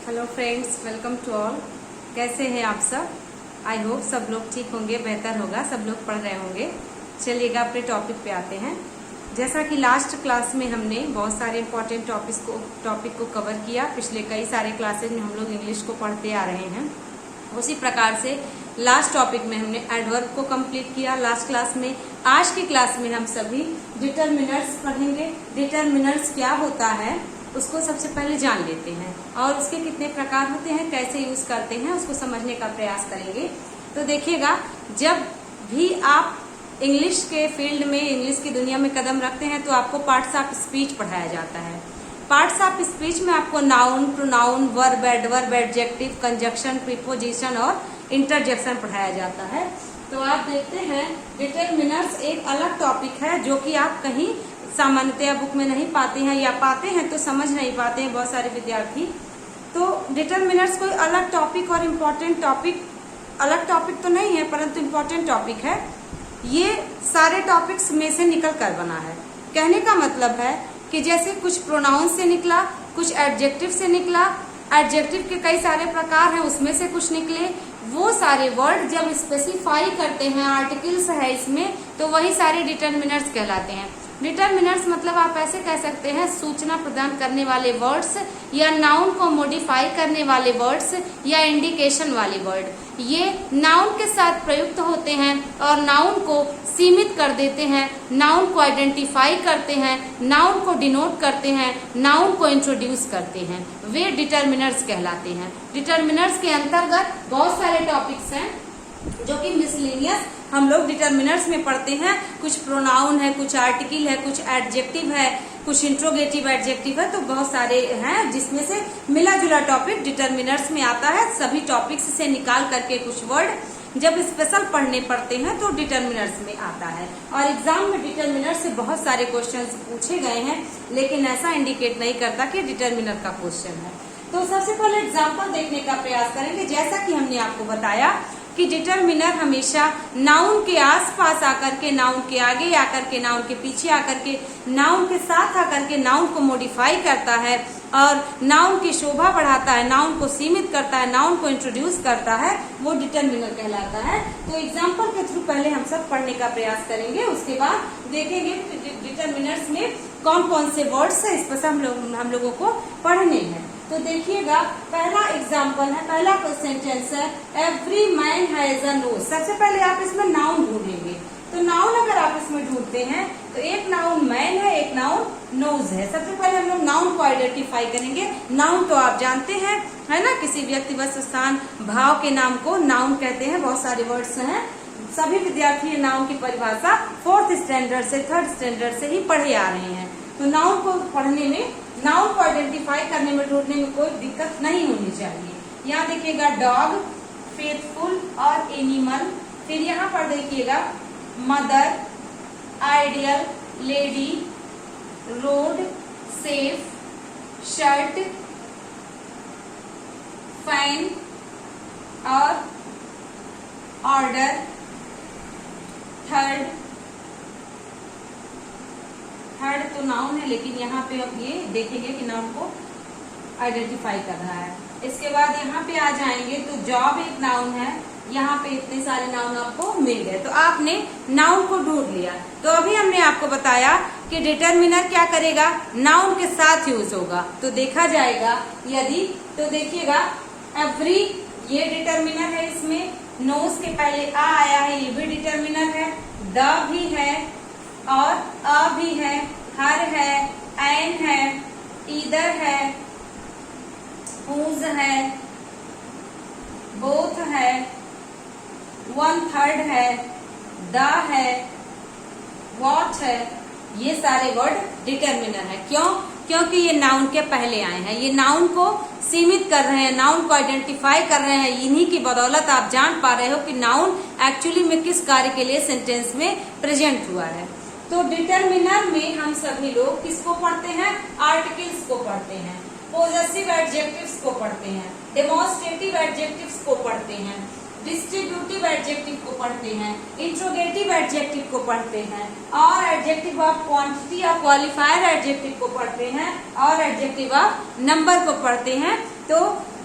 Hello friends, welcome to all. कैसे हैं आप सब? आई होप सब लोग ठीक होंगे, बेहतर होगा, सब लोग पढ़ रहे होंगे। चलिएगा अपने टॉपिक पे आते हैं। जैसा कि लास्ट क्लास में हमने बहुत सारे इंपॉर्टेंट टॉपिक को कवर किया, पिछले कई सारे क्लासेज में हम लोग इंग्लिश को पढ़ते आ रहे हैं। उसी प्रकार से लास्ट टॉपिक में हमने एडवर्ब को कंप्लीट किया लास्ट क्लास में। आज की क्लास में हम सभी डिटरमिनर्स पढ़ेंगे। डिटरमिनर्स क्या होता है उसको सबसे पहले जान लेते हैं और उसके कितने प्रकार होते हैं, कैसे यूज करते हैं, उसको समझने का प्रयास करेंगे। तो देखिएगा, जब भी आप इंग्लिश के फील्ड में, इंग्लिश की दुनिया में कदम रखते हैं तो आपको पार्ट्स ऑफ स्पीच पढ़ाया जाता है। पार्ट्स ऑफ स्पीच में आपको noun, pronoun, verb, adverb, adjective, conjunction, preposition और इंटरजेक्शन पढ़ाया जाता है। तो आप देखते हैं डिटरमिनर्स एक अलग टॉपिक है जो कि आप कहीं सामान्यतया बुक में नहीं पाते हैं, या पाते हैं तो समझ नहीं पाते हैं बहुत सारे विद्यार्थी। तो डिटरमिनर्स कोई अलग टॉपिक और इम्पोर्टेंट टॉपिक, अलग टॉपिक तो नहीं है परंतु इम्पोर्टेंट टॉपिक है। ये सारे टॉपिक्स में से निकल कर बना है। कहने का मतलब है कि जैसे कुछ प्रोनाउन से निकला, कुछ एडजेक्टिव से निकला, एडजेक्टिव के कई सारे प्रकार हैं उसमें से कुछ निकले, वो सारे वर्ड जब स्पेसिफाई करते हैं, आर्टिकल्स है इसमें, तो वही सारे डिटरमिनर्स कहलाते हैं। डिटरमिनर्स मतलब आप ऐसे कह सकते हैं सूचना प्रदान करने वाले वर्ड्स, या नाउन को मॉडिफाई करने वाले वर्ड्स, या इंडिकेशन वाले वर्ड। ये नाउन के साथ प्रयुक्त होते हैं और नाउन को सीमित कर देते हैं, नाउन को आइडेंटिफाई करते हैं, नाउन को डिनोट करते हैं, नाउन को इंट्रोड्यूस करते हैं, वे डिटरमिनर्स कहलाते हैं। डिटरमिनर्स के अंतर्गत बहुत सारे टॉपिक्स हैं जो कि मिसलेनियस हम लोग डिटरमिनर्स में पढ़ते हैं। कुछ प्रोनाउन है, कुछ आर्टिकल है, कुछ एडजेक्टिव है, कुछ इंट्रोगेटिव एडजेक्टिव है, तो बहुत सारे हैं जिसमें से मिला जुला टॉपिक डिटरमिनर्स में आता है। सभी टॉपिक्स से निकाल करके कुछ वर्ड जब स्पेशल पढ़ने पड़ते हैं तो डिटरमिनर्स में आता है। और एग्जाम में डिटरमिनर से बहुत सारे क्वेश्चंस पूछे गए हैं, लेकिन ऐसा इंडिकेट नहीं करता कि डिटरमिनर का क्वेश्चन है। तो सबसे पहले एग्जाम्पल देखने का प्रयास करेंगे। जैसा कि हमने आपको बताया कि डिटरमिनर हमेशा नाउन के आसपास आकर के, नाउन के आगे आकर के, नाउन के पीछे आकर के, नाउन के साथ आकर के नाउन को मॉडिफाई करता है और नाउन की शोभा बढ़ाता है, नाउन को सीमित करता है, नाउन को इंट्रोड्यूस करता है, वो डिटरमिनर कहलाता है। तो एग्जाम्पल के थ्रू पहले हम सब पढ़ने का प्रयास करेंगे, उसके बाद देखेंगे डिटरमिनर्स में कौन कौन से वर्ड्स है, इस पर हम लोगों को पढ़ने हैं। तो देखिएगा, पहला एग्जाम्पल है, पहला सेंटेंस है, every man has a knows. सबसे पहले आप इसमें नाउन ढूंढेंगे। तो नाउन अगर आप इसमें ढूंढते हैं तो एक नाउन मैन है, एक नाउन नोज है। सबसे पहले हम लोग नाउन को आइडेंटिफाई करेंगे। नाउन तो आप जानते हैं, है ना, किसी व्यक्ति, वस्तु, स्थान, भाव के नाम को नाउन कहते हैं। बहुत सारे वर्ड्स हैं, सभी विद्यार्थी नाउन की परिभाषा 4th स्टैंडर्ड से 3rd स्टैंडर्ड से ही पढ़े आ रहे हैं। तो नाउन को पढ़ने में, नाउन को आइडेंटिफाई करने में, ढूंढने में कोई दिक्कत नहीं होनी चाहिए। यहाँ देखिएगा डॉग, फेथफुल और एनिमल। फिर यहाँ पर देखिएगा mother, ideal, lady, road, safe, shirt, fan और ऑर्डर, थर्ड तो नाउन है, लेकिन यहाँ पे अब ये देखेंगे कि नाउन को आइडेंटिफाई कर रहा है। इसके बाद यहाँ पे आ जाएंगे तो जॉब एक नाउन है। यहाँ पे इतने सारे नाउन आपको मिल गए, तो आपने नाउन को ढूंढ लिया। तो अभी हमने आपको बताया कि डिटरमिनर क्या करेगा, नाउन के साथ यूज होगा। तो देखा जाएगा यदि, तो देखिएगा एवरी ये डिटरमिनर है, इसमें नोज के पहले आ आया है, ये भी डिटरमिनर है। द भी है और अ भी है, हर है, एन है, ईदर है, हुज है, बोथ है, 1/3 है, द है, वॉट है। ये सारे वर्ड डिटरमिनर है। क्यों? क्योंकि ये नाउन के पहले आए हैं, ये नाउन को सीमित कर रहे हैं, नाउन को आइडेंटिफाई कर रहे हैं। इन्हीं की बदौलत आप जान पा रहे हो कि नाउन एक्चुअली में किस कार्य के लिए सेंटेंस में प्रेजेंट हुआ है। तो डिटरमिनर में हम सभी लोग किसको पढ़ते हैं, आर्टिकल्स को पढ़ते हैं, पोजेसिव एडजेक्टिव्स को पढ़ते हैं, डेमोन्स्ट्रेटिव एडजेक्टिव्स को पढ़ते हैं, डिस्ट्रीब्यूटिव एडजेक्टिव को पढ़ते हैं, इंट्रोगेटिव एडजेक्टिव को पढ़ते हैं, और एडजेक्टिव ऑफ क्वांटिटी या क्वालिफायर एडजेक्टिव को पढ़ते हैं, और एडजेक्टिव ऑफ नंबर को पढ़ते हैं। तो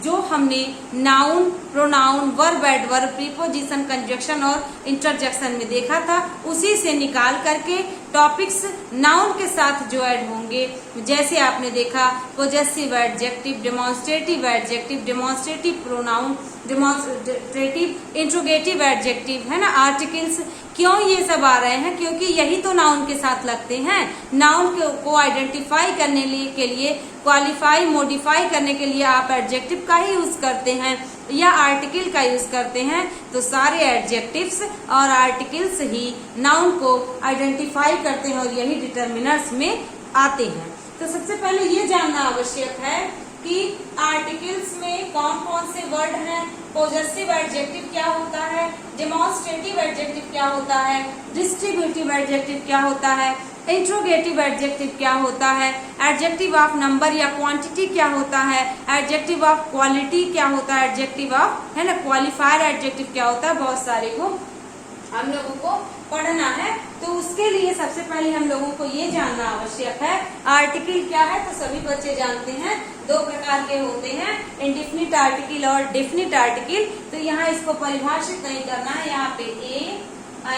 जो हमने noun, pronoun, verb, adverb, preposition, conjunction और इंटरजेक्शन में देखा था, उसी से निकाल करके टॉपिक्स नाउन के साथ जो ऐड होंगे, जैसे आपने देखा possessive adjective, demonstrative adjective, demonstrative pronoun, demonstrative interrogative adjective, है ना, आर्टिकल्स। क्यों ये सब आ रहे हैं? क्योंकि यही तो नाउन के साथ लगते हैं। नाउन को आइडेंटिफाई करने के लिए, क्वालिफाई, मॉडिफाई करने के लिए आप एडजेक्टिव का ही यूज करते हैं या आर्टिकल का यूज करते हैं। तो सारे एडजेक्टिव्स और आर्टिकल्स ही नाउन को आइडेंटिफाई करते हैं और यही डिटर्मिनर्स में आते हैं। तो सबसे पहले ये जानना आवश्यक है कि आर्टिकल्स में कौन कौन से वर्ड हैं, पोजेसिव एडजेक्टिव क्या होता है, डेमोन्स्ट्रेटिव एडजेक्टिव क्या होता है, डिस्ट्रीब्यूटिव एडजेक्टिव क्या होता है, इंट्रोगेटिव एडजेक्टिव क्या होता है, एडजेक्टिव ऑफ नंबर या क्वांटिटी क्या होता है, एडजेक्टिव ऑफ क्वालिटी क्या होता है, एडजेक्टिव ऑफ, है ना, क्वालिफायर एडजेक्टिव क्या होता है। बहुत सारे को हम लोगों को पढ़ना है। तो उसके लिए सबसे पहले हम लोगों को ये जानना आवश्यक है आर्टिकल क्या है। तो सभी बच्चे जानते हैं दो प्रकार के होते हैं, इंडेफिनिट आर्टिकल और डेफिनिट आर्टिकल। तो यहाँ इसको परिभाषित नहीं करना है, यहाँ पे ए,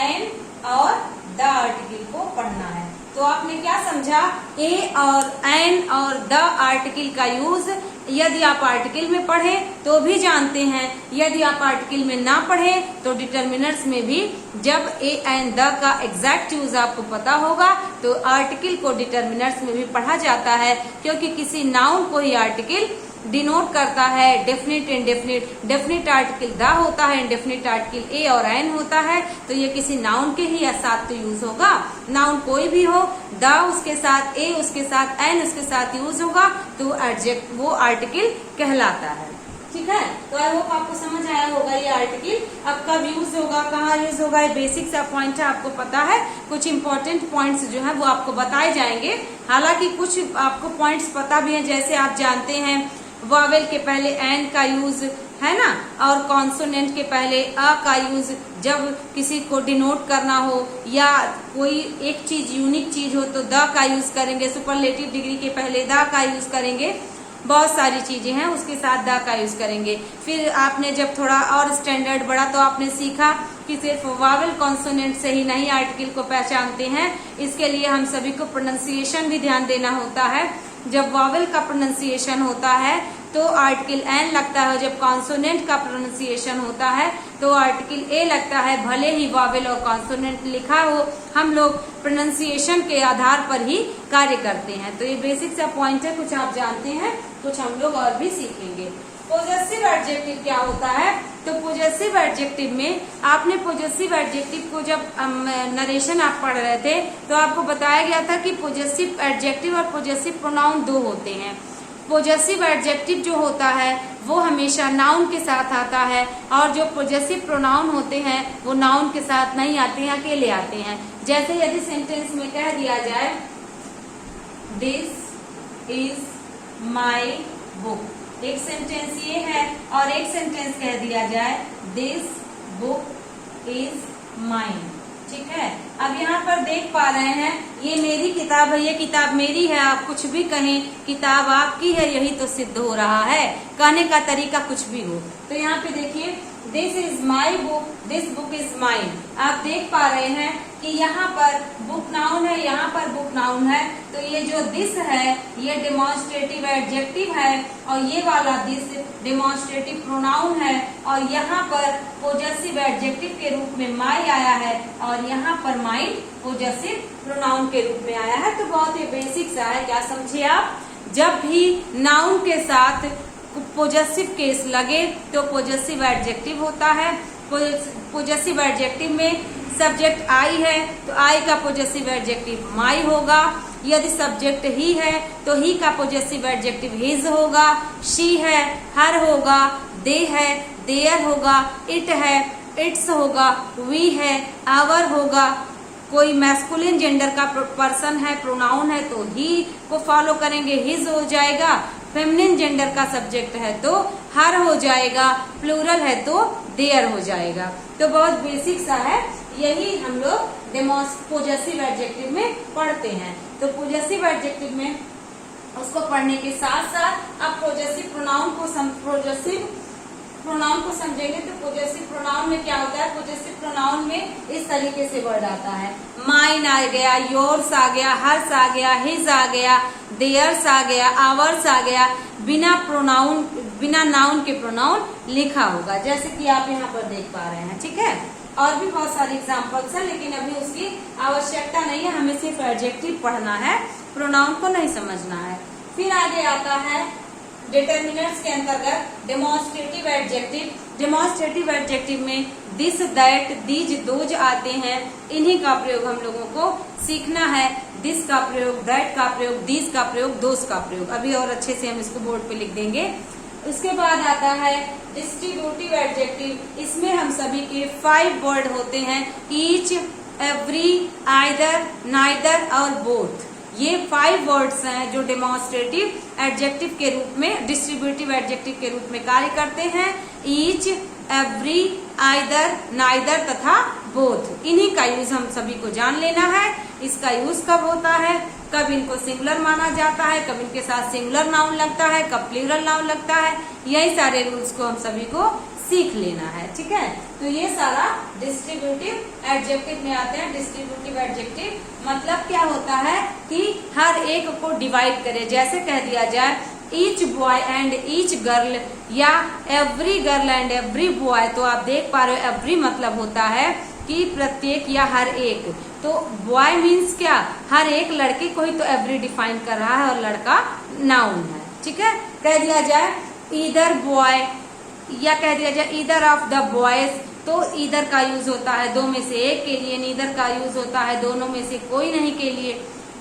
एन और द आर्टिकल को पढ़ना है। तो आपने क्या समझा, ए और एन और द आर्टिकल का यूज यदि आप आर्टिकल में पढ़े तो भी जानते हैं, यदि आप आर्टिकल में ना पढ़े तो डिटर्मिनर्स में भी जब ए एंड द का एग्जैक्ट यूज आपको पता होगा तो आर्टिकल को डिटर्मिनर्स में भी पढ़ा जाता है, क्योंकि किसी नाउन को ही आर्टिकल डिनोट करता है। Definite, indefinite, definite article the होता है, इंडेफिनिट आर्टिकल ए और एन होता है। तो ये किसी नाउन के ही साथ तो यूज होगा। नाउन कोई भी हो, द उसके साथ, ए उसके साथ, एन उसके साथ यूज होगा तो एडजेक्ट वो आर्टिकल कहलाता है। ठीक है, तो आई होप आपको समझ आया होगा ये आर्टिकल अब कब यूज होगा, कहाँ यूज होगा। ये बेसिक सा पॉइंट है, आपको पता है। कुछ इंपॉर्टेंट पॉइंट्स जो है वो आपको बताए जाएंगे। हालांकि कुछ आपको पॉइंट्स पता भी है, जैसे आप जानते हैं वावेल के पहले एन का यूज, है ना, और कॉन्सोनेंट के पहले अ का यूज जब किसी को डिनोट करना हो या कोई एक चीज यूनिक चीज हो तो द का यूज करेंगे। सुपरलेटिव डिग्री के पहले द का यूज करेंगे। बहुत सारी चीजें हैं उसके साथ द का यूज करेंगे। फिर आपने जब थोड़ा और स्टैंडर्ड बढ़ा तो आपने सीखा कि सिर्फ वावेल कॉन्सोनेंट से ही नहीं आर्टिकल को पहचानते हैं, इसके लिए हम सभी को प्रोनाउंसिएशन भी ध्यान देना होता है। जब वावेल का प्रोनाउंसिएशन होता है तो आर्टिकल एन लगता है, जब कॉन्सोनेंट का प्रोनाउंसिएशन होता है तो आर्टिकल ए लगता है। भले ही वावेल और कॉन्सोनेंट लिखा हो, हम लोग प्रोनाउंसिएशन के आधार पर ही कार्य करते हैं। तो ये बेसिक सा पॉइंट है, कुछ आप जानते हैं, कुछ हम लोग और भी सीखेंगे। पोजेसिव एडजेक्टिव क्या होता है? तो पोजेसिव एडजेक्टिव में आपने पोजेसिव एडजेक्टिव को जब नरेशन आप पढ़ रहे थे तो आपको बताया गया था कि पोजेसिव एडजेक्टिव और पोजेसिव प्रोनाउन दो होते हैं। पोजेसिव एडजेक्टिव जो होता है वो हमेशा नाउन के साथ आता है और जो पोजेसिव प्रोनाउन होते हैं वो नाउन के साथ नहीं आते हैं, अकेले आते हैं। जैसे यदि सेंटेंस में कह दिया जाए दिस इज माई बुक, एक सेंटेंस ये है, और एक सेंटेंस कह दिया जाए दिस बुक इज माइन। ठीक है, अब यहाँ पर देख पा रहे हैं ये मेरी किताब है, ये किताब मेरी है। आप कुछ भी कहें, किताब आपकी है, यही तो सिद्ध हो रहा है। कहने का तरीका कुछ भी हो। तो यहाँ पे देखिए this is my book, this book is mine. आप देख पा रहे हैं कि यहाँ पर बुक नाउन है, यहाँ पर बुक नाउन है। तो ये जो दिस है ये डेमोन्स्ट्रेटिव एडजेक्टिव है और ये वाला दिस डेमोन्स्ट्रेटिव प्रोनाउन है और यहाँ पर पोजेसिव एडजेक्टिव के रूप में माई आया है और यहाँ पर माइन पोजेसिव प्रोनाउन के रूप में आया है। तो बहुत ही बेसिक सा है, क्या समझे आप? जब भी नाउन के साथ पोजेसिव केस लगे तो पोजेसिव एडजेक्टिव होता है। पोजेसिव एडजेक्टिव में सब्जेक्ट आई है तो आई का पोजेसिव एडजेक्टिव माई होगा। यदि सब्जेक्ट ही है तो ही का पोजेसिव एडजेक्टिव हिज होगा। शी है हर होगा। दे है देयर होगा। इट है इट्स होगा। वी है आवर होगा। कोई मैस्कुलिन जेंडर का पर्सन है, प्रोनाउन है तो ही को फॉलो करेंगे, हिज हो जाएगा। फेमिनिन जेंडर का सब्जेक्ट है तो हर हो जाएगा। प्लूरल है तो देयर हो जाएगा। तो बहुत बेसिक सा है, यही हम लोग पोजेसिव एडजेक्टिव में पढ़ते हैं। तो पोजेसिव एडजेक्टिव में उसको पढ़ने के साथ साथ अब पोजेसिव प्रोनाउन को समझेंगे। तो पोजेसिव प्रोनाउन में क्या होता है, पोजेसिव प्रोनाउन में इस तरीके से वर्ड आता है, माइन आ गया, योर्स आ गया, हर्स आ गया, हिज आ गया, देयर्स आ गया, आवर्स आ गया, बिना नाउन के प्रोनाउन लिखा होगा, जैसे कि आप यहाँ पर देख पा रहे हैं। ठीक है, और भी बहुत सारे एग्जाम्पल्स हैं, लेकिन अभी उसकी आवश्यकता नहीं है, हमें सिर्फ एडजेक्टिव पढ़ना है, प्रोनाउन को नहीं समझना है। फिर आगे आता है डिटर्मिनर्स के अंतर्गत डेमोन्स्ट्रेटिव एडजेक्टिव। डेमोन्स्ट्रेटिव एडजेक्टिव में दिस, दैट, दीज, दोज आते हैं। इन्हीं का प्रयोग हम लोगों को सीखना है। दिस का प्रयोग, दैट का प्रयोग, दीज का प्रयोग, दोज का प्रयोग। अभी और अच्छे से हम इसको बोर्ड पे लिख देंगे। उसके बाद आता है डिस्ट्रीब्यूटिव एडजेक्टिव। इसमें हम सभी के 5 वर्ड होते हैं, ईच, एवरी, आइदर, नाइदर और बोथ। ये 5 वर्ड्स हैं जो डेमोन्स्ट्रेटिव एडजेक्टिव के रूप में, डिस्ट्रीब्यूटिव एडजेक्टिव के रूप में कार्य करते हैं। ईच, एवरी, आइदर, नाइदर तथा बोथ। इन्हीं का यूज हम सभी को जान लेना है। इसका यूज कब होता है, कब इनको सिंगुलर माना जाता है, कब इनके साथ सिंगुलर नाउन लगता है, कब प्लूरल नाउन लगता है, यही सारे रूल्स को हम सभी को सीख लेना है। ठीक है, तो ये सारा डिस्ट्रीब्यूटिव एडजेक्टिव में आते हैं। डिस्ट्रीब्यूटिव एडजेक्टिव मतलब क्या होता है कि हर एक को डिवाइड करे। जैसे कह दिया जाए each boy and each girl या every girl and every boy, तो आप देख पा रहे हो एवरी मतलब होता है कि प्रत्येक या हर एक। तो बॉय मीन्स क्या, हर एक लड़के को ही तो एवरी डिफाइन कर रहा है और लड़का नाउन है। ठीक है, कह दिया जाए ईदर बॉय या कह दिया जाए ईदर ऑफ द बॉयज, तो ईदर का यूज होता है दो में से एक के लिए, नीदर का यूज होता है दोनों में से कोई नहीं के लिए,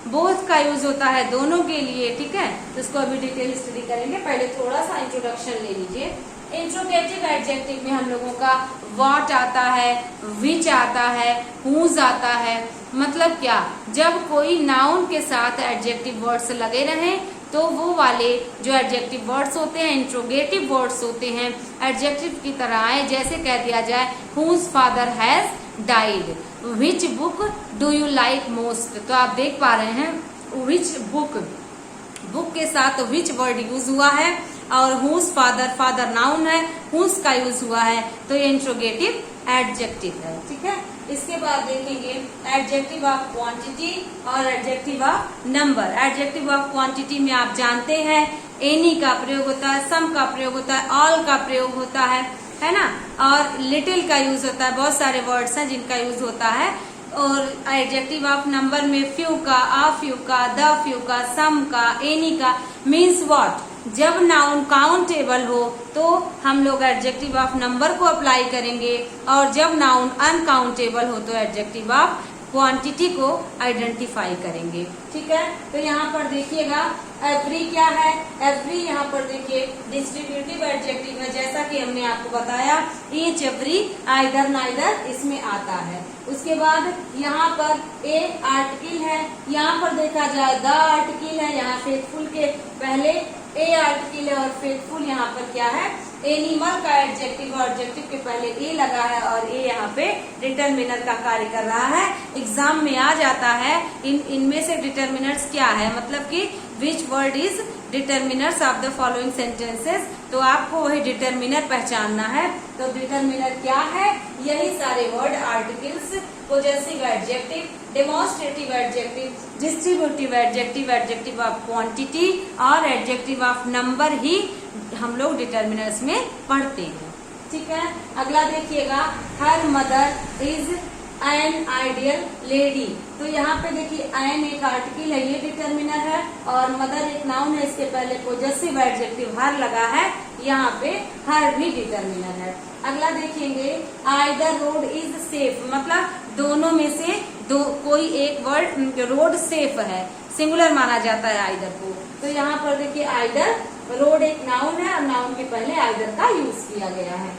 बोथ का यूज होता है दोनों के लिए। ठीक है, तो इसको अभी डिटेल स्टडी करेंगे। पहले थोड़ा सा इंट्रोडक्शन ले लीजिए। इंट्रोगेटिव एडजेक्टिव में हम लोगों का व्हाट आता है, विच आता है, हुज आता है। मतलब क्या, जब कोई नाउन के साथ एडजेक्टिव वर्ड्स लगे रहें तो वो वाले जो एडजेक्टिव वर्ड्स होते हैं, इंट्रोगेटिव वर्ड्स होते हैं, एडजेक्टिव की तरह आए। जैसे कह दिया जाए whose father has died, which book do you like most. तो आप देख पा रहे हैं विच बुक, बुक के साथ विच वर्ड यूज हुआ है, और हुज फादर, फादर नाउन है, हुज का यूज हुआ है, तो ये इंट्रोगेटिव एडजेक्टिव है। ठीक है, इसके बाद देखेंगे एडजेक्टिव ऑफ क्वांटिटी और adjective of number. Adjective of quantity में आप जानते हैं एनी का प्रयोग होता है, सम का प्रयोग होता है, ऑल का प्रयोग होता है ना, और लिटिल का यूज होता है। बहुत सारे वर्ड्स हैं जिनका यूज होता है। और एडजेक्टिव ऑफ नंबर में फ्यू का, आ फ्यू का, द फ्यू का, सम का, एनी का। मीन्स व्हाट, जब नाउन काउंटेबल हो तो हम लोग एडजेक्टिव ऑफ नंबर को अप्लाई करेंगे, और जब नाउन अनकाउंटेबल हो तो एडजेक्टिव ऑफ क्वांटिटी को आइडेंटिफाई करेंगे। ठीक है, तो यहाँ पर देखिएगा एवरी क्या है, एवरी यहाँ पर देखिए डिस्ट्रीब्यूटिव एडजेक्टिव है, जैसा कि हमने आपको बताया ईच, एवरी, आइदर, नाइदर इसमें आता है। उसके बाद यहाँ पर ए आर्टिकल है, यहाँ पर देखा जाए द आर्टिकल है, यहाँ फेथफुल के पहले ए आर्टिकल है और फेथफुल यहाँ पर क्या है, एनिमल का एडजेक्टिव, और एडजेक्टिव के पहले ए लगा है और ए यहाँ पे डिटरमिनर का कार्य कर रहा है। एग्जाम में आ जाता है इनमें से डिटरमिनर्स क्या है, मतलब कि which word is determiners of the following sentences. तो आपको वही डिटरमिनर पहचानना है। तो डिटरमिनर क्या है, यही सारे word articles, possessive adjective, demonstrative adjective, distributive adjective, adjective of quantity और एडजेक्टिव ऑफ नंबर ही हम लोग डिटरमिनर्स में पढ़ते हैं। ठीक है, अगला देखिएगा her mother is an ideal lady. तो यहाँ पे देखिए एन एक आर्टिकल है, ये डिटरमिनर है, और मदर एक नाउन है, इसके पहले पोजेसिव एडजेक्टिव हर लगा है, यहाँ पे हर भी डिटरमिनर है। अगला देखेंगे आइदर रोड इज सेफ, मतलब दोनों में से दो कोई एक वर्ड, रोड सेफ है, सिंगुलर माना जाता है आइदर को। तो यहाँ पर देखिए आइदर, रोड एक नाउन है और नाउन के पहले आइदर का यूज किया गया है।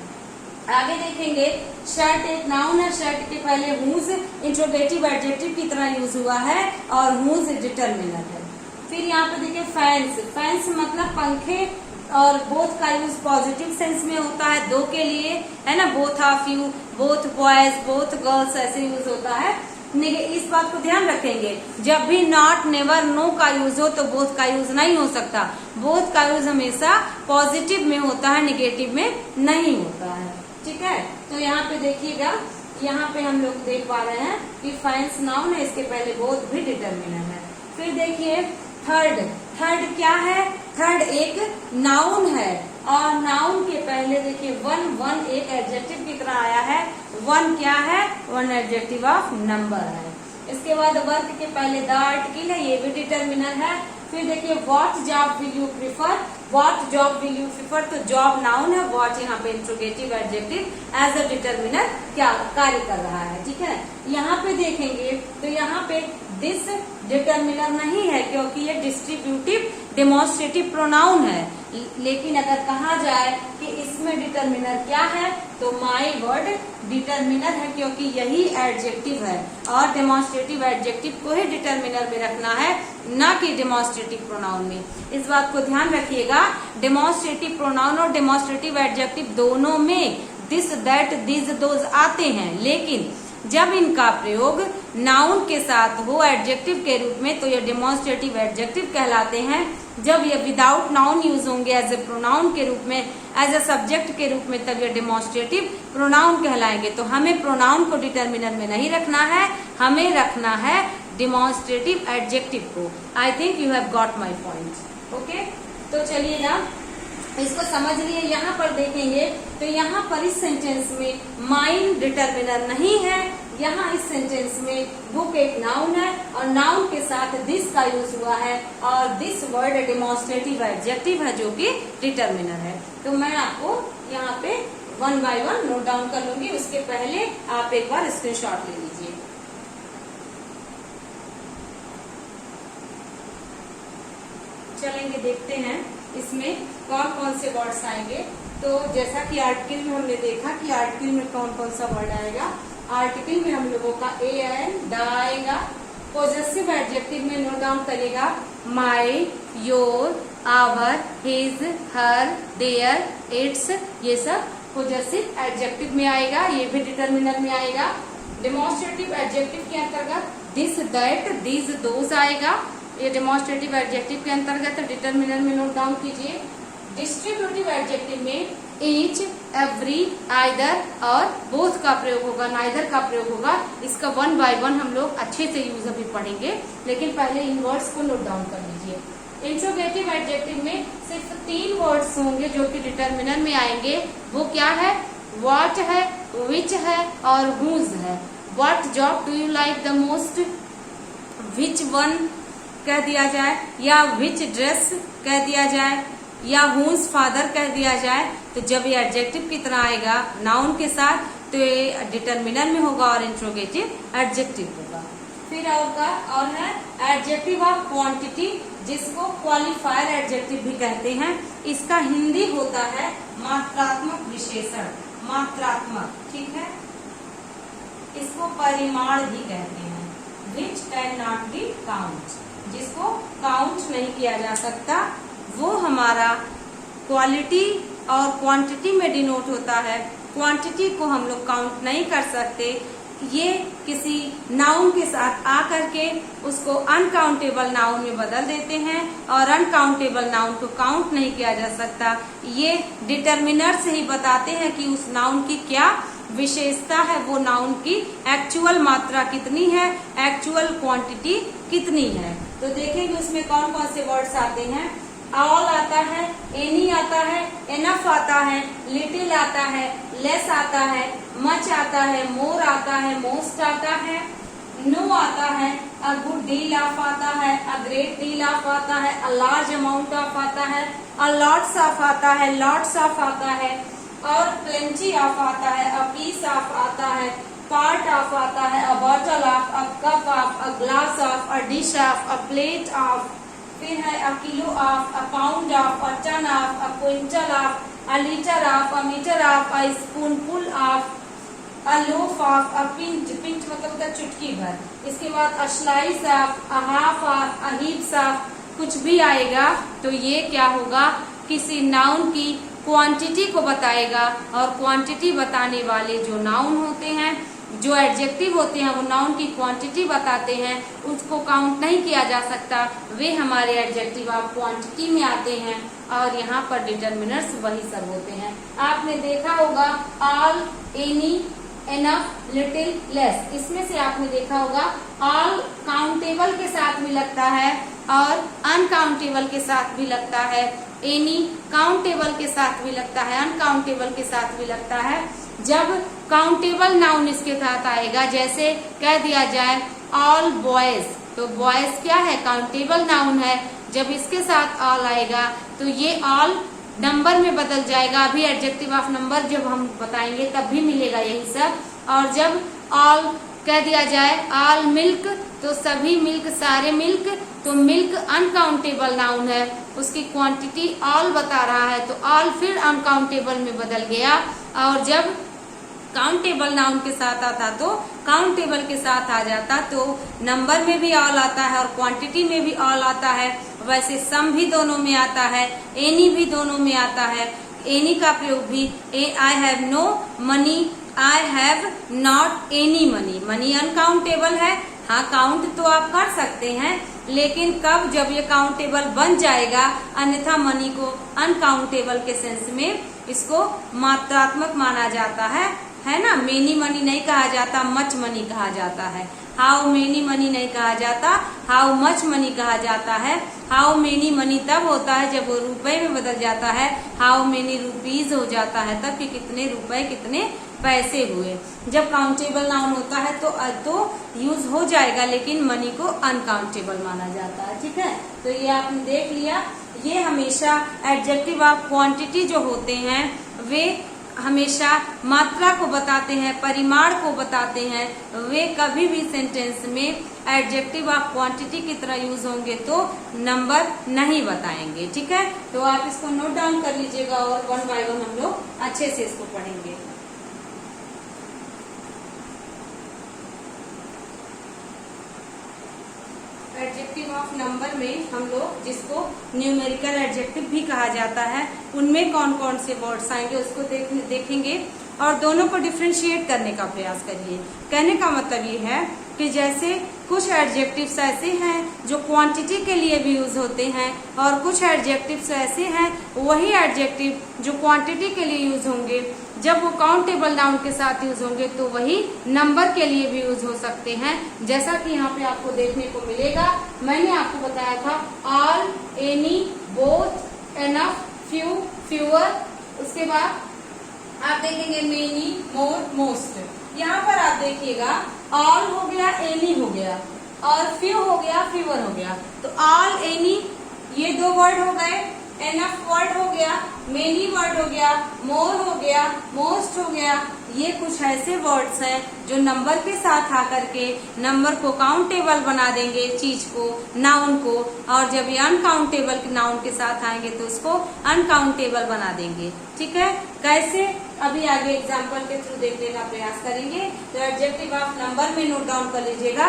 आगे देखेंगे शर्ट एक नाउन है, शर्ट के पहले हुज इंट्रोगेटिव एडजेक्टिव की तरह यूज हुआ है और हुज डिटरमिनर है। फिर यहाँ पे देखिए फैंस, फैंस मतलब पंखे, और बोथ का यूज पॉजिटिव सेंस में होता है, दो के लिए है ना, both of you, both boys, both girls ऐसे यूज होता है। इस बात को ध्यान रखेंगे, जब भी नॉट, नेवर, नो का यूज हो तो बोथ का यूज नहीं हो सकता। बोथ का यूज हमेशा पॉजिटिव में होता है, निगेटिव में नहीं होता है। ठीक है, तो यहाँ पे देखिएगा, यहाँ पे हम लोग देख पा रहे हैं कि फाइंस नाउन है, इसके पहले बोथ भी डिटर्मिनर है। फिर देखिए थर्ड, थर्ड क्या है? थर्ड एक नाउन है और नाउन के पहले देखिए वन, वन एक एडजेक्टिव की तरह आया है। वन क्या है? वन एडजेक्टिव ऑफ नंबर है। इसके बाद वर्क के पहले द आर्टिकल है, ये भी डिटर्मिनर है। फिर देखिए what job will you prefer, what job will you prefer, तो जॉब नाउन है, व्हाट यहाँ पे interrogative adjective as a determiner क्या कार्य कर रहा है। ठीक है, यहाँ पे देखेंगे तो यहाँ पे दिस डिटर्मिनर नहीं है क्योंकि ये डिस्ट्रीब्यूटिव डेमोन्स्ट्रेटिव प्रोनाउन है। लेकिन अगर कहा जाए कि इसमें डिटर्मिनर क्या है तो माई वर्ड डिटर्मिनर है, क्योंकि यही एडजेक्टिव है और डेमोन्स्ट्रेटिव एडजेक्टिव को ही डिटर्मिनर में रखना है, न कि डेमोन्स्ट्रेटिव प्रोनाउन में। इस बात को ध्यान रखिएगा, डेमोन्स्ट्रेटिव प्रोनाउन और डेमोन्स्ट्रेटिव एडजेक्टिव दोनों में दिस, दैट, दिस, दोज आते हैं, लेकिन जब इनका प्रयोग नाउन के साथ हो एडजेक्टिव के रूप में तो ये डेमोन्स्ट्रेटिव एडजेक्टिव कहलाते हैं। जब ये विदाउट नाउन यूज होंगे एज ए प्रोनाउन के रूप में, एज ए सब्जेक्ट के रूप में, तब ये डेमोन्स्ट्रेटिव प्रोनाउन कहलाएंगे। तो हमें प्रोनाउन को डिटर्मिनर में नहीं रखना है, हमें रखना है डेमोन्स्ट्रेटिव एडजेक्टिव को। I think you have got my point. Okay, तो चलिए ना इसको समझ लिए। यहाँ पर देखेंगे तो यहाँ पर इस सेंटेंस में माइन डिटर्मिनर नहीं है, यहाँ इस सेंटेंस में बुक एक नाउन है और नाउन के साथ दिस का यूज हुआ है और दिस वर्ड डेमोन्स्ट्रेटिव एडजेक्टिव है जो कि डिटर्मिनर है। तो मैं आपको यहाँ पे one by one note down कर लूंगी, उसके पहले आप एक बार स्क्रीनशॉट ले लीजिए। चलेंगे देखते हैं इसमें कौन कौन से वर्ड्स आएंगे। तो जैसा कि आर्टिकल में हमने देखा कि आर्टिकल में कौन कौन सा वर्ड आएगा। आर्टिकल में हम लोगों का ए एन द आएगा। पॉजेसिव एडजेक्टिव में नोट डाउन करेगा my, your, our, his, her, their, its, ये सब पॉजेसिव एडजेक्टिव में आएगा, ये भी डिटर्मिनर में आएगा। डेमोन्स्ट्रेटिव एडजेक्टिव के अंतर्गत दिस, दैट, दिस, दोज आएगा, ये डेमोन्स्ट्रेटिव एडजेक्टिव के अंतर्गत डिटर्मिनर में नोट डाउन कीजिए। डिस्ट्रीब्यूटिव एडजेक्टिव में ईच, एवरी, आइदर और बोथ का प्रयोग होगा, नाइदर का प्रयोग होगा। इसका वन बाय वन हम लोग अच्छे से यूज अभी पढ़ेंगे, लेकिन पहले इन वर्ड्स को नोट डाउन कर लीजिए। इंट्रोगेटिव एडजेक्टिव में सिर्फ 3 वर्ड्स होंगे जो कि डिटर्मिनर में आएंगे। वो क्या है? व्हाट है, विच है और हुज है। What job do you like the most, which one कह दिया जाए या विच ड्रेस कह दिया जाए या हुज फादर कह दिया जाए। तो जब ये एडजेक्टिव की तरह आएगा नाउन के साथ तो ये डिटर्मिनर में होगा और इंट्रोगेटिव एडजेक्टिव होगा। फिर और है एडजेक्टिव ऑफ क्वांटिटी, जिसको क्वालिफायर एडजेक्टिव भी कहते हैं। इसका हिंदी होता है मात्रात्मक विशेषण, मात्रात्मक, ठीक है। इसको परिमाण भी कहते हैं, which can not be count, जिसको काउंट नहीं किया जा सकता। वो हमारा क्वालिटी और क्वांटिटी में डिनोट होता है। क्वांटिटी को हम लोग काउंट नहीं कर सकते, ये किसी नाउन के साथ आकर के उसको अनकाउंटेबल नाउन में बदल देते हैं और अनकाउंटेबल नाउन को काउंट नहीं किया जा सकता। ये डिटर्मिनर से ही बताते हैं कि उस नाउन की क्या विशेषता है, वो नाउन की एक्चुअल मात्रा कितनी है, एक्चुअल क्वांटिटी कितनी है। तो देखेंगे उसमें कौन कौन से वर्ड्स आते हैं। ऑल आता है, एनी आता है, एनफ आता है, लिटिल आता है, लेस आता है, मच आता है, मोर आता है, मोस्ट आता है, नो आता है, अ गुड डील ऑफ आता है, अ ग्रेट डील ऑफ आता है, अ लार्ज अमाउंट ऑफ आता है, अ लॉट्स ऑफ आता है, लॉट्स ऑफ आता है और प्लेंटी ऑफ आता है, अ पीस ऑफ आता है, पार्ट ऑफ आता है, a bottle of, a cup of, a glass of, a dish of, a plate of. फिर है a kilo of, a pound of, a ton of, a quintal of, a litre of, a metre of, a spoonful of, a loaf of, a pinch, pinch मतलब होता है चुटकी भर। इसके बाद a slice of, a half of, a heaps of, कुछ भी आएगा तो ये क्या होगा, किसी नाउन की क्वांटिटी को बताएगा और क्वांटिटी बताने वाले जो नाउन होते हैं जो एडजेक्टिव होते हैं वो नाउन की क्वांटिटी बताते हैं, उसको काउंट नहीं किया जा सकता, वे हमारे एडजेक्टिव ऑफ क्वांटिटी में आते हैं। और यहाँ पर डिटर्मिनर्स वही सब होते हैं। आपने देखा होगा all, any, enough, little, less, इसमें से आपने देखा होगा ऑल काउंटेबल के साथ भी लगता है और अनकाउंटेबल के साथ भी लगता है। एनी काउंटेबल के साथ भी लगता है, अनकाउंटेबल के साथ भी लगता है। जब काउंटेबल नाउन इसके साथ आएगा, जैसे कह दिया जाए ऑल बॉयज, तो बॉयज क्या है, काउंटेबल नाउन है। जब इसके साथ ऑल आएगा तो ये ऑल नंबर में बदल जाएगा। अभी एडजेक्टिव ऑफ नंबर जब हम बताएंगे तब भी मिलेगा यही सब। और जब ऑल कह दिया जाए ऑल मिल्क, तो सभी मिल्क, सारे मिल्क, तो मिल्क अनकाउंटेबल नाउन है, उसकी क्वांटिटी ऑल बता रहा है, तो ऑल फिर अनकाउंटेबल में बदल गया। और जब काउंटेबल नाउन के साथ आता तो काउंटेबल के साथ आ जाता, तो नंबर में भी ऑल आता है और क्वांटिटी में भी ऑल आता है। वैसे सम भी दोनों में आता है, एनी भी दोनों में आता है। एनी का प्रयोग भी I have no money, I have not any money. Money uncountable है, हाँ काउंट तो आप कर सकते हैं, लेकिन कब, जब ये काउंटेबल बन जाएगा, अन्यथा मनी को अनकाउंटेबल के सेंस में इसको मात्रात्मक माना जाता है ना। मेनी मनी नहीं कहा जाता, मच मनी कहा जाता है। हाउ मेनी मनी नहीं कहा जाता, हाउ मच मनी कहा जाता है। हाउ मेनी मनी तब होता है जब वो रुपए में बदल जाता है, हाउ मेनी रुपीज हो जाता है तब कि कितने रुपए, कितने पैसे हुए। जब काउंटेबल नाउन होता है तो यूज हो जाएगा, लेकिन मनी को अनकाउंटेबल माना जाता है। ठीक है, तो ये आपने देख लिया। ये हमेशा एडजेक्टिव ऑफ क्वांटिटी जो होते हैं वे हमेशा मात्रा को बताते हैं, परिमाण को बताते हैं। वे कभी भी सेंटेंस में एडजेक्टिव ऑफ क्वांटिटी की तरह यूज होंगे तो नंबर नहीं बताएंगे। ठीक है, तो आप इसको नोट डाउन कर लीजिएगा और वन बाय वन हम लोग अच्छे से इसको पढ़ेंगे। एडजेक्टिव ऑफ नंबर में हम लोग, जिसको न्यूमेरिकल एडजेक्टिव भी कहा जाता है, उनमें कौन कौन से वर्ड्स आएंगे उसको देखेंगे और दोनों को डिफ्रेंशिएट करने का प्रयास करिए। कहने का मतलब ये है कि जैसे कुछ एडजेक्टिव्स ऐसे हैं जो क्वांटिटी के लिए भी यूज होते हैं और कुछ एडजेक्टिव्स ऐसे हैं वही एडजेक्टिव जो क्वांटिटी के लिए यूज होंगे, जब वो काउंटेबल नाउन के साथ यूज होंगे तो वही नंबर के लिए भी यूज हो सकते हैं। जैसा कि यहाँ पे आपको देखने को मिलेगा, मैंने आपको बताया था all, any, both, enough, few, fewer. उसके बाद आप देखेंगे मेनी, मोर, मोस्ट। यहाँ पर आप देखिएगा ऑल हो गया, एनी हो गया और फ्यू हो गया, फ्यूअर हो गया। तो ऑल, एनी ये दो वर्ड हो गए, एनफ वर्ड हो गया, मेनी वर्ड हो गया, मोर हो गया, मोस्ट हो गया। ये कुछ ऐसे वर्ड्स हैं जो नंबर के साथ आकर के नंबर को काउंटेबल बना देंगे, चीज को, नाउन को, और जब ये अनकाउंटेबल नाउन के साथ आएंगे तो उसको अनकाउंटेबल बना देंगे। ठीक है, कैसे, अभी आगे एग्जाम्पल के थ्रू देखने का प्रयास करेंगे। तो एडजेक्टिव ऑफ नंबर में नोट डाउन कर लीजिएगा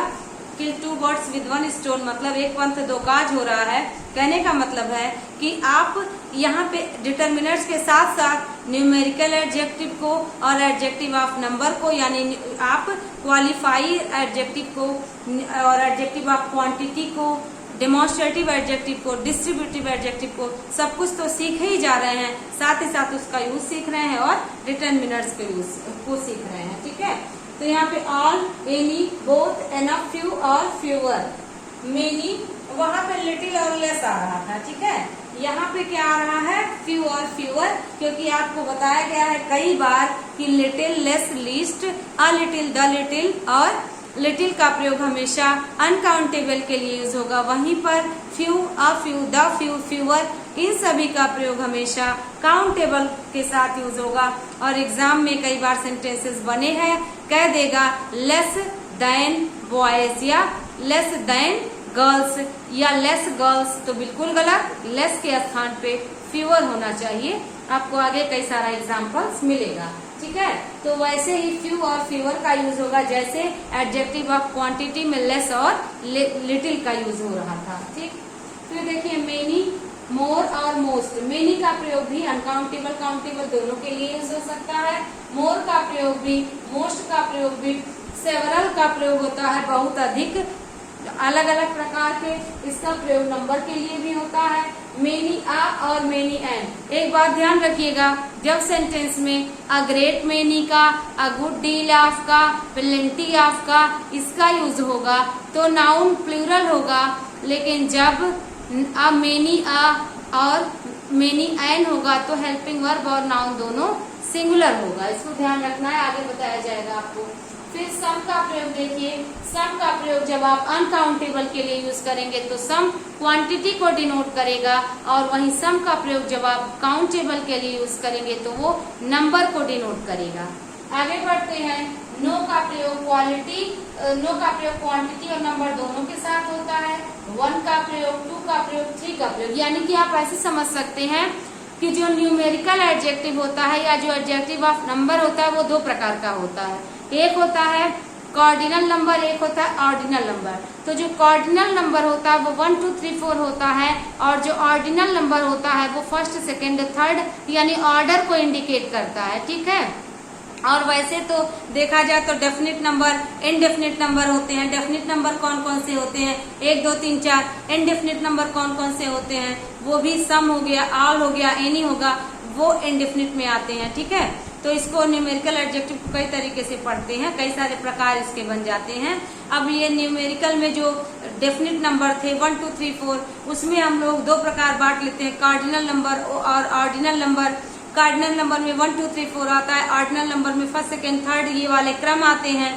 कि 2 बर्ड्स विद 1 स्टोन, मतलब एक पंथ दो काज हो रहा है। कहने का मतलब है कि आप यहाँ पे डिटर्मिनर्स के साथ साथ न्यूमेरिकल एडजेक्टिव को और एडजेक्टिव ऑफ नंबर को, यानी आप क्वालिफाई एडजेक्टिव को और एडजेक्टिव ऑफ क्वांटिटी को, डेमोन्स्ट्रेटिव एडजेक्टिव को, डिस्ट्रीब्यूटिव एडजेक्टिव को, सब कुछ तो सीख ही जा रहे हैं, साथ ही साथ उसका यूज सीख रहे हैं और डिटर्मिनर्स के यूज को सीख रहे हैं। ठीक है, तो यहाँ पे all, any, both, enough, few और फ्यूअर। मेनी, वहां पे लिटिल और लेस आ रहा था। ठीक है, यहाँ पे क्या आ रहा है, फ्यू और फ्यूअर, क्योंकि आपको बताया गया है कई बार कि little, less, least, a little, the little, और लिटिल का प्रयोग हमेशा अनकाउंटेबल के लिए यूज होगा। वहीं पर few, a few, the few, fewer, इन सभी का प्रयोग हमेशा काउंटेबल के साथ यूज होगा। और एग्जाम में कई बार सेंटेंसेस बने हैं, कह देगा लेस देन बॉयज या लेस देन गर्ल्स या लेस गर्ल्स, तो बिल्कुल गलत, लेस के स्थान पे फ्यूअर होना चाहिए। आपको आगे कई सारा एग्जाम्पल्स मिलेगा। ठीक है, तो वैसे ही फ्यू और फ्यूअर का यूज होगा जैसे एडजेक्टिव ऑफ क्वांटिटी में लेस और लिटिल का यूज हो रहा था। ठीक, तो देखिए मेनी, मोर और मोस्ट। मेनी का प्रयोग भी अनकाउंटेबल काउंटेबल दोनों के लिए यूज हो सकता है। मोर का प्रयोग भी, मोस्ट का प्रयोग भी, सेवरल का प्रयोग होता है बहुत अधिक, अलग अलग प्रकार के। इसका प्रयोग नंबर के लिए भी होता है। मेनी आ और मेनी एन। एक बात ध्यान रखिएगा, जब सेंटेंस में अ ग्रेट मेनी का, अ गुड डील ऑफ का, प्लेंटी ऑफ का इसका यूज होगा तो नाउन प्लूरल होगा, लेकिन जब अ मेनी आ और मेनी एन होगा तो हेल्पिंग वर्ब और नाउन दोनों सिंगुलर होगा। इसको ध्यान रखना है, आगे बताया जाएगा आपको। फिर सम का प्रयोग देखिए, सम का प्रयोग जब आप अनकाउंटेबल के लिए यूज करेंगे तो सम क्वांटिटी को डिनोट करेगा, और वहीं सम का प्रयोग जब आप काउंटेबल के लिए यूज करेंगे तो वो नंबर को डिनोट करेगा। आगे बढ़ते हैं। नो का प्रयोग क्वालिटी, नो का प्रयोग क्वांटिटी और नंबर दोनों के साथ होता है। वन का प्रयोग, टू का प्रयोग, थ्री का प्रयोग। यानी कि आप ऐसे समझ सकते हैं कि जो न्यूमेरिकल एडजेक्टिव होता है या जो एडजेक्टिव ऑफ नंबर होता है वो दो प्रकार का होता है। एक होता है कार्डिनल नंबर, एक होता है ऑर्डिनल नंबर। तो जो कार्डिनल नंबर होता है वो 1 2 3 4 होता है, और जो ऑर्डिनल नंबर होता है वो फर्स्ट सेकेंड थर्ड यानी ऑर्डर को इंडिकेट करता है। ठीक है। और वैसे तो देखा जाए तो डेफिनेट नंबर, इनडेफिनेट नंबर होते हैं। डेफिनेट नंबर कौन कौन से होते हैं? 1 2 3 4। इनडेफिनेट नंबर कौन कौन से होते हैं? वो भी सम हो गया, ऑल हो गया, एनी होगा, वो इनडेफिनेट में आते हैं। ठीक है। तो इसको न्यूमेरिकल एडजेक्टिव को कई तरीके से पढ़ते हैं, कई सारे प्रकार इसके बन जाते हैं। अब ये न्यूमेरिकल में जो डेफिनेट नंबर थे 1 2 3 4, उसमें हम लोग दो प्रकार बांट लेते हैं, कार्डिनल नंबर और ऑर्डिनल नंबर। कार्डिनल नंबर में 1 2 3 4 आता है, ऑर्डिनल नंबर में फर्स्ट सेकेंड थर्ड ये वाले क्रम आते हैं।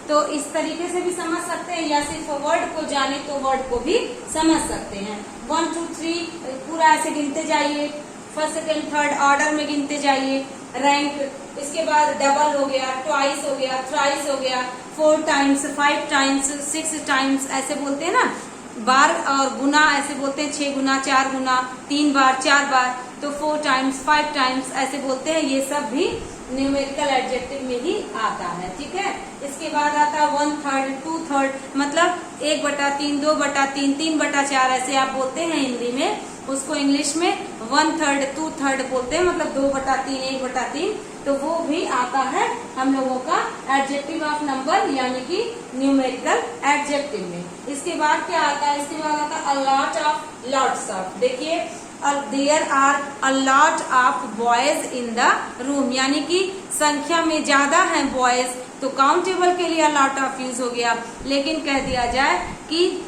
तो इस तरीके से भी समझ सकते हैं, या सिर्फ वर्ड को जाने तो वर्ड को भी समझ सकते हैं। 1 2 3 पूरा ऐसे गिनते जाइए, फर्स्ट सेकेंड थर्ड ऑर्डर में गिनते जाइए, रैंक। इसके बाद डबल हो गया, ट्वाइस हो गया, थ्राइस हो गया, 4 टाइम्स, 5 टाइम्स, 6 टाइम्स ऐसे बोलते हैं ना। बार और गुना ऐसे बोलते हैं, 6 गुना, 4 गुना, 3 बार, 4 बार। तो 4 टाइम्स, 5 टाइम्स ऐसे बोलते हैं। ये सब भी न्यूमेरिकल एडजेक्टिव में ही आता है। ठीक है। इसके बाद आता है 1/3, 2/3, मतलब 1/3, 2/3, 3/4 ऐसे आप बोलते हैं हिंदी में। उसको इंग्लिश में 1/3, 2/3 बोलते हैं, मतलब 2/3, 1/3। तो वो भी आता है हम लोगों का एडजेक्टिव ऑफ नंबर यानी कि न्यूमेरिकल एडजेक्टिव में। इसके बाद क्या आता है? इसके बाद आता है a lot of, lots of. देखिए, there are a lot of boys in the room, यानी कि संख्या में ज्यादा है बॉयज, तो काउंटेबल के लिए अ लॉट ऑफ यूज हो गया। लेकिन कह दिया जाए कि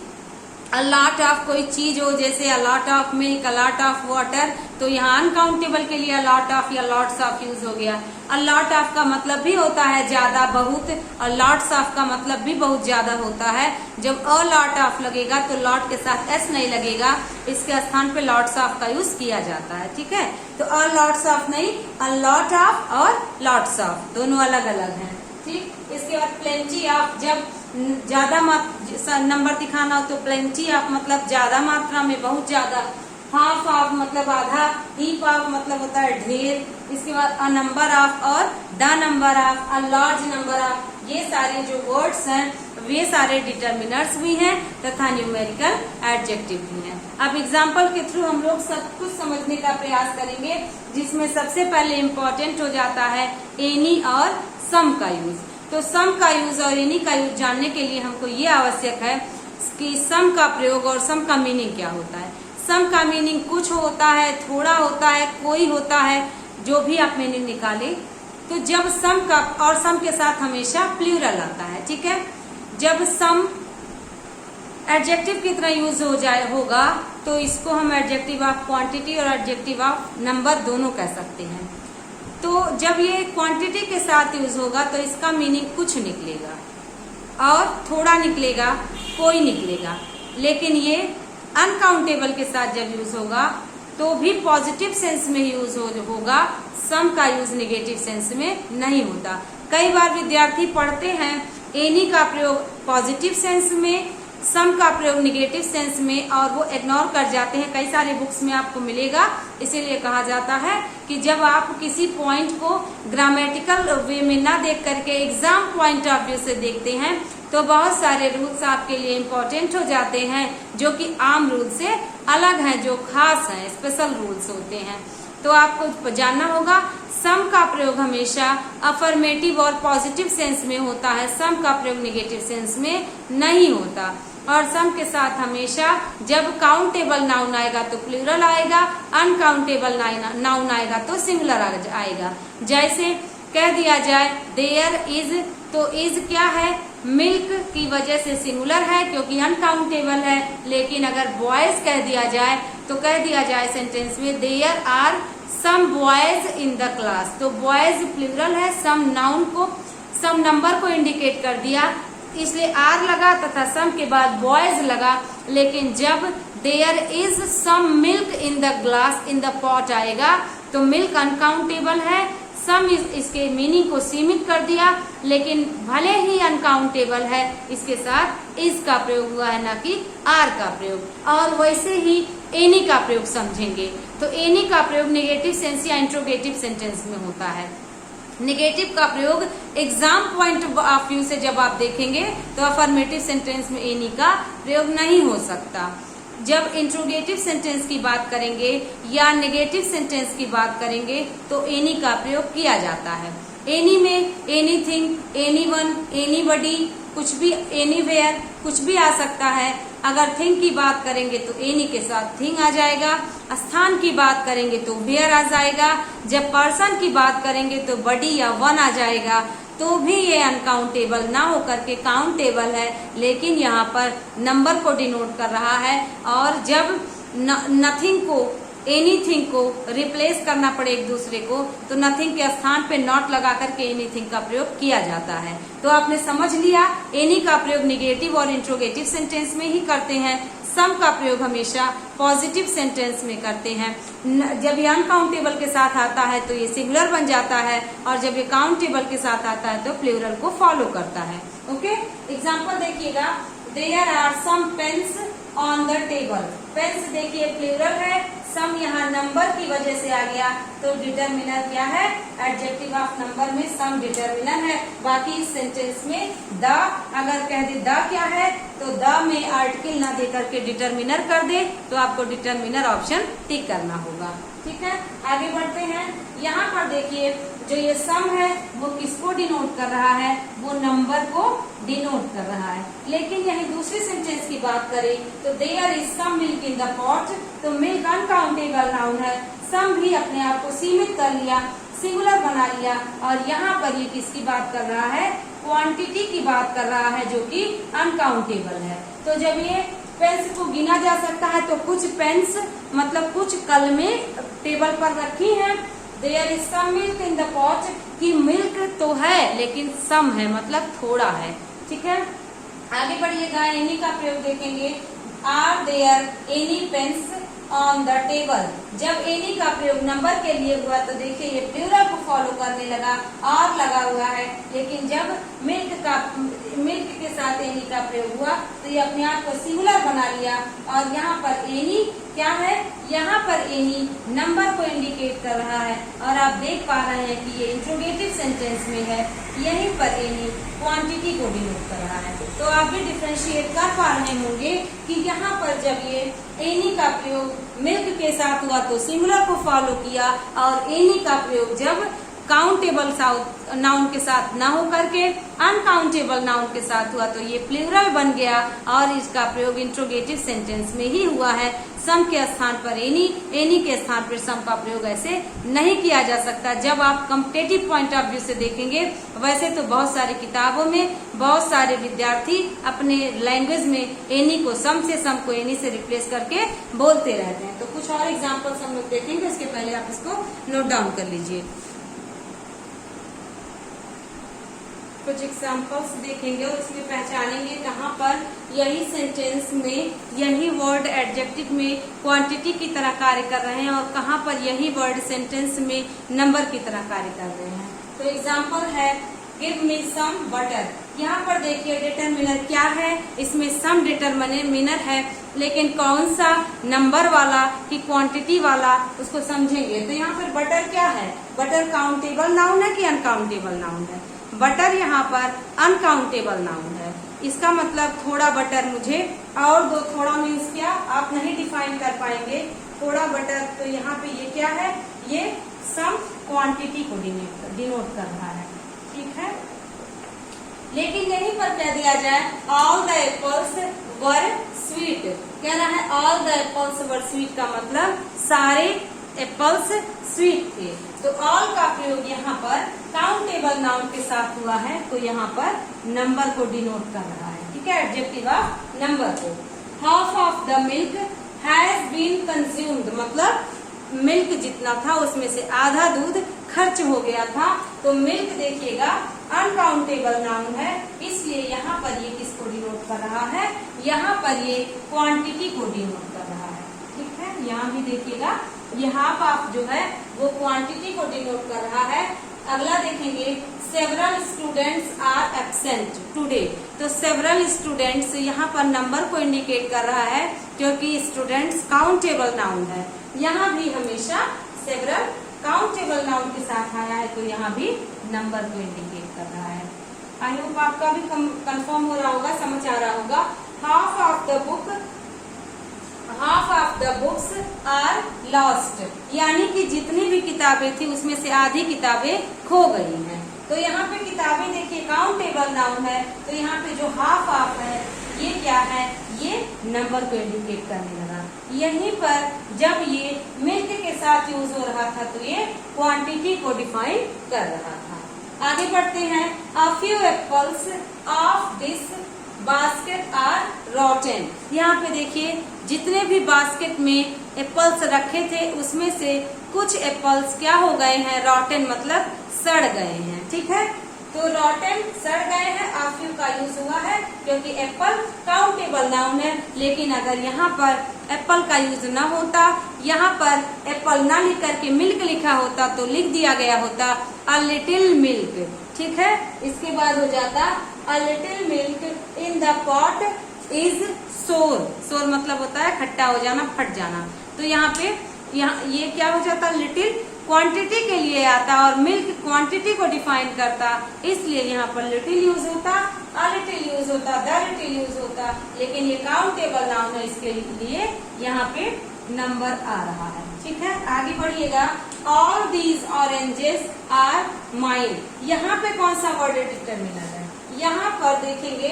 अ लॉट ऑफ कोई चीज हो, जैसे अ lot of milk, a lot of water, तो यहाँ अनकाउंटेबल के लिए अ लॉट ऑफ या लॉट्स ऑफ यूज हो गया। अ लॉट ऑफ का मतलब भी होता है ज्यादा, बहुत, और लॉट्स ऑफ का मतलब भी बहुत ज्यादा होता है। जब अ लॉट ऑफ लगेगा तो लॉट के साथ एस नहीं लगेगा, इसके स्थान पे लॉट्स ऑफ का यूज किया जाता है। ठीक है। तो अ लॉट्स ऑफ नहीं, अ लॉट ऑफ और लॉट्स ऑफ दोनों अलग अलग हैं। ठीक। इसके बाद प्लेंटी ऑफ, जब ज्यादा नंबर दिखाना हो तो प्लेंटी ऑफ मतलब ज्यादा मात्रा में, बहुत ज्यादा। हाफ ऑफ मतलब आधा, हीप ऑफ मतलब होता है ढेर। इसके बाद अ नंबर ऑफ और the number of, a large number of, ये सारे जो वर्ड्स हैं वे सारे डिटर्मिनर्स भी हैं तथा न्यूमेरिकल एडजेक्टिव भी हैं। अब एग्जाम्पल के थ्रू हम लोग सब कुछ समझने का प्रयास करेंगे, जिसमें सबसे पहले इम्पोर्टेंट हो जाता है एनी और सम का यूज। तो सम का यूज और एनी का यूज जानने के लिए हमको ये आवश्यक है कि सम का प्रयोग और सम का मीनिंग क्या होता है। सम का मीनिंग कुछ होता है, थोड़ा होता है, कोई होता है, जो भी आप मीनिंग निकाले। तो जब सम का, और सम के साथ हमेशा प्लूरल आता है। ठीक है। जब सम एडजेक्टिव की तरह यूज होगा तो इसको हम एडजेक्टिव ऑफ क्वांटिटी और एडजेक्टिव ऑफ नंबर दोनों कह सकते हैं। तो जब ये क्वांटिटी के साथ यूज होगा तो इसका मीनिंग कुछ निकलेगा, और थोड़ा निकलेगा, कोई निकलेगा। लेकिन ये अनकाउंटेबल के साथ जब यूज होगा तो भी पॉजिटिव सेंस में यूज होगा, सम का यूज नेगेटिव सेंस में नहीं होता। कई बार विद्यार्थी पढ़ते हैं एनी का प्रयोग पॉजिटिव सेंस में, सम का प्रयोग नेगेटिव सेंस में, और वो इग्नोर कर जाते हैं। कई सारे बुक्स में आपको मिलेगा। इसीलिए कहा जाता है कि जब आप किसी पॉइंट को ग्रामेटिकल वे में ना देख करके एग्जाम पॉइंट ऑफ व्यू से देखते हैं तो बहुत सारे रूल्स आपके लिए इम्पोर्टेंट हो जाते हैं, जो कि आम रूल से अलग हैं, जो खास हैं, स्पेशल रूल्स होते हैं। तो आपको जानना होगा सम का प्रयोग हमेशा अफर्मेटिव और पॉजिटिव सेंस में होता है, सम का प्रयोग नेगेटिव सेंस में नहीं होता। और सम के साथ हमेशा जब काउंटेबल नाउन आएगा तो प्लूरल आएगा, अनकाउंटेबल नाउन आएगा तो सिंगुलर आएगा। जैसे कह दिया जाए देयर इज, तो इज क्या है, मिल्क की वजह से सिंगुलर है क्योंकि अनकाउंटेबल है। लेकिन अगर बॉयज कह दिया जाए तो कह दिया जाए सेंटेंस में there are some boys in the class, तो बॉयज प्लूरल है, सम नाउन को, सम नंबर को इंडिकेट कर दिया, इसलिए आर लगा तथा सम के बाद बॉयज लगा। लेकिन जब there is some milk in the glass, in the pot आएगा तो मिल्क अनकाउंटेबल है, सम इसके मीनिंग को सीमित कर दिया, लेकिन भले ही अनकाउंटेबल है, इसके साथ इज का प्रयोग हुआ है, ना कि आर का प्रयोग। और वैसे ही एनी का प्रयोग समझेंगे, तो एनी का प्रयोग नेगेटिव सेंस या इंट्रोगेटिव सेंटेंस में होता है। नेगेटिव का प्रयोग एग्जाम पॉइंट ऑफ व्यू से जब आप देखेंगे तो अफर्मेटिव सेंटेंस में एनी का प्रयोग नहीं हो सकता। जब इंट्रोगेटिव सेंटेंस की बात करेंगे या नेगेटिव सेंटेंस की बात करेंगे तो एनी का प्रयोग किया जाता है। एनी में एनीथिंग, एनीवन, एनीबडी, कुछ भी, एनीवेयर, कुछ भी आ सकता है। अगर थिंग की बात करेंगे तो एनी के साथ थिंग आ जाएगा, स्थान की बात करेंगे तो वेयर आ जाएगा, जब पर्सन की बात करेंगे तो बडी या वन आ जाएगा। तो भी ये अनकाउंटेबल ना होकर के काउंटेबल है, लेकिन यहाँ पर नंबर को डिनोट कर रहा है। और जब नथिंग को, एनीथिंग को रिप्लेस करना पड़े एक दूसरे को, तो नथिंग के स्थान पे नॉट लगा करके एनीथिंग का प्रयोग किया जाता है। तो आपने समझ लिया, एनी का प्रयोग निगेटिव और इंट्रोगेटिव सेंटेंस में ही करते हैं, सम का प्रयोग हमेशा पॉजिटिव सेंटेंस में करते हैं। जब ये अनकाउंटेबल के साथ आता है तो ये सिंगुलर बन जाता है, और जब ये काउंटेबल के साथ आता है तो प्लूरल को फॉलो करता है। ओके, एग्जाम्पल देखिएगा, there are some pens on the table. Pens देखिए प्लूरल है, सम यहाँ नंबर की वजह से आ गया, तो डिटरमिनर क्या है, एडजेक्टिव ऑफ नंबर में सम डिटरमिनर है। बाकी इस सेंटेंस में द, अगर कह दे द क्या है, तो द में आर्टिकल ना दे करके डिटरमिनर कर दे तो आपको डिटरमिनर ऑप्शन टिक करना होगा। ठीक है, आगे बढ़ते हैं। यहाँ पर देखिए जो ये सम है वो किसको डिनोट कर रहा है, वो नंबर को डिनोट कर रहा है। लेकिन यही दूसरी सेंटेंस की बात करें तो there is some milk in the pot, तो मिल्क अनकाउंटेबल नाउन है, सम भी अपने आप को सीमित कर लिया, सिंगुलर बना लिया, और यहाँ पर ये किसकी बात कर रहा है, क्वांटिटी की बात कर रहा है, जो कि अनकाउंटेबल है। तो जब ये पेन्स को गिना जा सकता है तो कुछ पेन्स मतलब कुछ कलमें टेबल पर रखी हैं। There is some milk in the pot, की मिल्क तो है लेकिन सम है, मतलब थोड़ा है। ठीक है, आगे बढ़िएगा, एनी का प्रयोग देखेंगे। Are there any pens on the table. जब एनी का प्रयोग नंबर के लिए हुआ तो देखिए ये प्लूरल को फॉलो करने लगा, आर लगा हुआ है। लेकिन जब मिल्क के साथ एनी का प्रयोग हुआ तो ये अपने आप को सिंगुलर बना लिया, और यहाँ पर एनी क्या है, यहाँ पर एनी नंबर को इंडिकेट कर रहा है, और आप देख पा रहे हैं कि ये इंट्रोगेटिव सेंटेंस में है, यहीं पर एनी क्वांटिटी को डिनोट कर रहा है। तो आप भी डिफ्रेंशिएट कर पा रहे होंगे कि यहाँ पर जब ये एनी का प्रयोग मिल्क के साथ हुआ तो सिंगुलर को फॉलो किया, और एनी का प्रयोग जब काउंटेबल नाउन के साथ ना हो करके अनकाउंटेबल नाउन के साथ हुआ तो ये प्लूरल बन गया, और इसका प्रयोग इंट्रोगेटिव सेंटेंस में ही हुआ है। सम के स्थान पर एनी, एनी के स्थान पर सम का प्रयोग ऐसे नहीं किया जा सकता। जब आप कॉम्पिटेटिव पॉइंट ऑफ व्यू से देखेंगे, वैसे तो बहुत सारी किताबों में बहुत सारे विद्यार्थी अपने लैंग्वेज में एनी को सम को एनी से रिप्लेस करके बोलते रहते हैं। तो कुछ और एग्जाम्पल्स हम लोग देखेंगे, इसके पहले आप इसको नोट डाउन कर लीजिए। कुछ एग्जाम्पल्स देखेंगे और इसमें पहचानेंगे कहाँ पर यही सेंटेंस में यही वर्ड एडजेक्टिव में क्वांटिटी की तरह कार्य कर रहे हैं, और कहाँ पर यही वर्ड सेंटेंस में नंबर की तरह कार्य कर रहे हैं। तो एग्जाम्पल है गिव मी सम बटर। यहाँ पर देखिए डिटरमिनर क्या है, इसमें सम डिटरमिनर है, लेकिन कौन सा, नंबर वाला कि क्वांटिटी वाला, उसको समझेंगे। तो यहाँ पर बटर क्या है, बटर काउंटेबल नाउन है कि अनकाउंटेबल नाउन है, बटर यहाँ पर अनकाउंटेबल नाउन है। इसका मतलब थोड़ा बटर मुझे और दो, थोड़ा मीन्स क्या आप नहीं डिफाइन कर पाएंगे। थोड़ा बटर, तो यहाँ पे ये क्या है, ये सम क्वांटिटी को डिनोट कर रहा है, ठीक है। लेकिन यहीं पर कह दिया जाए all the apples were sweet, कह रहा है all the apples were sweet का मतलब सारे एप्पल्स स्वीट थे। तो ऑल का प्रयोग यहाँ पर काउंटेबल नाउन के साथ हुआ है, तो यहाँ पर नंबर को डिनोट कर रहा है, ठीक है, एडजेक्टिव ऑफ नंबर को। Half of the milk has been consumed, मतलब मिल्क जितना था उसमें से आधा दूध खर्च हो गया था। तो मिल्क देखिएगा अनकाउंटेबल नाउन है, इसलिए यहाँ पर ये किसको डिनोट कर रहा है, यहाँ पर ये क्वांटिटी को डिनोट कर रहा है, ठीक है। यहाँ भी देखिएगा ये हाफ ऑफ जो है वो क्वांटिटी को डिनोट कर रहा है। अगला देखेंगे several students are absent today, तो सेवरल स्टूडेंट्स यहाँ पर नंबर को इंडिकेट कर रहा है क्योंकि स्टूडेंट्स काउंटेबल नाउन है। यहाँ भी हमेशा सेवरल काउंटेबल नाउन के साथ आया है, तो यहाँ भी नंबर को इंडिकेट कर रहा है। आई होप आपका भी कंफर्म हो रहा होगा, समझ आ रहा होगा। Half of the books are lost, यानी कि जितनी भी किताबें थी उसमें से आधी किताबें खो गई हैं। तो यहाँ पे किताबें देखिए काउंटेबल नाउन है, तो यहाँ पे जो हाफ ऑफ है ये क्या है, ये नंबर को इंडिकेट करने लगा। यहीं पर जब ये मिल्क के साथ यूज हो रहा था तो ये क्वांटिटी को डिफाइन कर रहा था। आगे बढ़ते हैं। A few apples of this basket are rotten, यहाँ पे देखिए जितने भी बास्केट में एप्पल्स रखे थे उसमें से कुछ एप्पल्स क्या हो गए हैं, रॉटन मतलब सड़ गए हैं, ठीक है। तो रॉटन सड़ गए हैं, अ फ्यू का यूज हुआ है क्योंकि एप्पल काउंटेबल नाउन है। लेकिन अगर यहाँ पर एप्पल का यूज न होता, यहाँ पर एप्पल ना लिख करके मिल्क लिखा होता तो लिख दिया गया होता अ लिटिल मिल्क, ठीक है। इसके बाद हो जाता a little milk in the pot is सोर, सोर मतलब होता है खट्टा हो जाना, फट जाना। तो यहाँ पे ये क्या हो जाता, लिटिल क्वांटिटी के लिए आता और मिल्क क्वांटिटी को डिफाइन करता, इसलिए यहाँ पर लिटिल यूज होता, अ लिटिल यूज होता, द लिटिल यूज होता। लेकिन ये काउंटेबल नाउन है, इसके लिए यहाँ पे नंबर आ रहा है, ठीक है। आगे बढ़िएगा। All these oranges are mine, यहाँ पे कौन सा वर्ड डिटर्मिनर है, यहाँ पर देखेंगे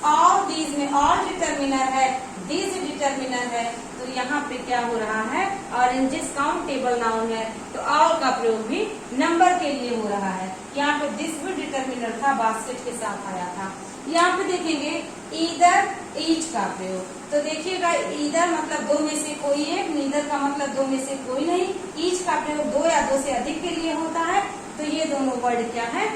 ऑल दीज में ऑल डिटर्मिनर है, दिस डिटर्मिनर है, तो यहाँ पे क्या हो रहा है, ऑरेंजेस काउंटेबल नाउन है, तो ऑल का प्रयोग भी नंबर के लिए हो रहा है। यहाँ पे दिस भी डिटर्मिनर था, बास्केट के साथ आया था। यहाँ पे देखेंगे ईदर ईच का प्रयोग, तो देखिएगा ईदर मतलब दो में से कोई एक, नीदर का मतलब दो में से कोई नहीं, ईच का प्रयोग दो या दो से अधिक के लिए होता है। तो ये दोनों वर्ड क्या है,